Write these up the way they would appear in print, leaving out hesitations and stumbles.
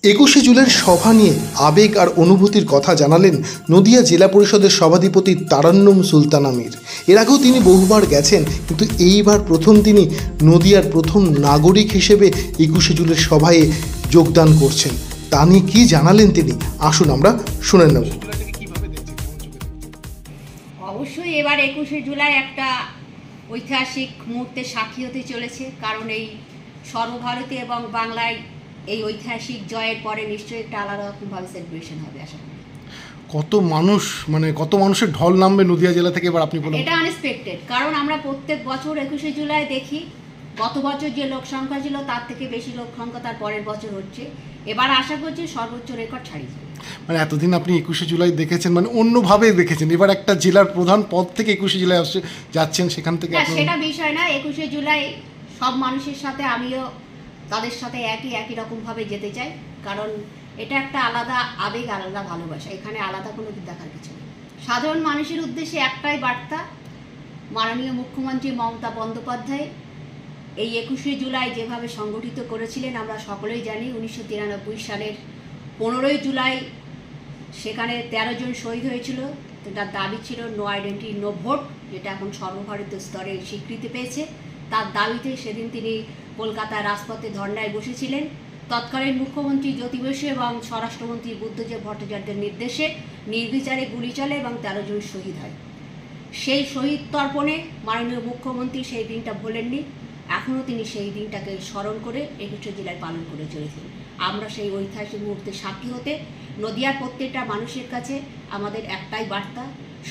21শে জুলাইয়ের সভা নিয়ে আবেগ আর অনুভূতির কথা জানালেন নদিয়া জেলা পরিষদের সভাধিপতি তারান্নুম সুলতানা মীর। এর আগেও তিনি বহুবার গেছেন, কিন্তু এইবার প্রথম তিনি নদিয়ার প্রথম নাগরিক হিসেবে 21শে জুলাইয়ের সভায় যোগদান করছেন। তা নিয়ে কী জানালেন তিনি, আসুন আমরা শুনে নেব। অবশ্যই এবার 21শে জুলাই একটা ঐতিহাসিক মুহূর্তের সাক্ষী হতে চলেছে, কারণ এই সর্বভারতে এবং বাংলায় এই ঐতিহাসিক জয়ের পরে নিশ্চয়ই একটা আলাদা রকমভাবে সেলিব্রেশন হবে। আশা করি কত মানুষের ঢল নামবে নদিয়া জেলা থেকে এবার, আপনি বলুন। এটা আনএক্সপেক্টেড, কারণ আমরা প্রত্যেক বছর 21শে জুলাই দেখি গত বছর যে লোক সংখ্যা ছিল তার থেকে বেশি লোক সংখ্যা তার পরের বছর হচ্ছে। এবার আশা করছি সর্বোচ্চ রেকর্ড ছাড়িয়ে যাবে। এতদিন আপনি 21শে জুলাই দেখেছেন, অন্যভাবে দেখেছেন, এবার একটা জেলার প্রধান পদ থেকে 21শে জুলাই যাচ্ছেন, সেখান থেকে সেটা বিষয় না। 21শে জুলাই সব মানুষের সাথে আমিও তাদের সাথে একই রকমভাবে যেতে চাই, কারণ এটা একটা আলাদা আবেগ, আলাদা ভালোবাসা। এখানে আলাদা কোনো দেখার কিছু নেই। সাধারণ মানুষের উদ্দেশ্যে একটাই বার্তা, মাননীয় মুখ্যমন্ত্রী মমতা বন্দ্যোপাধ্যায় এই 21শে জুলাই যেভাবে সংগঠিত করেছিলেন আমরা সকলেই জানি। 1993 সালের 15ই জুলাই সেখানে 13 জন শহীদ হয়েছিল। তার দাবি ছিল নো আইডেন্টিটি নো ভোট, যেটা এখন সর্বভারতীয় স্তরে স্বীকৃতি পেয়েছে। তার দাবিতে সেদিন তিনি কলকাতার রাজপথে ধর্নায় বসেছিলেন। তৎকালীন মুখ্যমন্ত্রী জ্যোতি বসু এবং স্বরাষ্ট্রমন্ত্রী বুদ্ধদেব ভট্টাচার্যের নির্দেশে নির্বিচারে গুলি চলে এবং 13 জন শহীদ হয়। সেই শহীদ তর্পণে মাননীয় মুখ্যমন্ত্রী সেই দিনটা ভোলেননি। এখনও তিনি সেই দিনটাকে স্মরণ করে 21শে জুলাই পালন করে চলেছেন। আমরা সেই ঐতিহাসিক মুহূর্তে সাক্ষী হতে নদিয়ার প্রত্যেকটা মানুষের কাছে আমাদের একটাই বার্তা,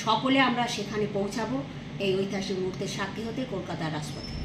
সকলে আমরা সেখানে পৌঁছাবো এই ঐতিহাসিক মুহূর্তের সাক্ষী হতে কলকাতার রাজপথে।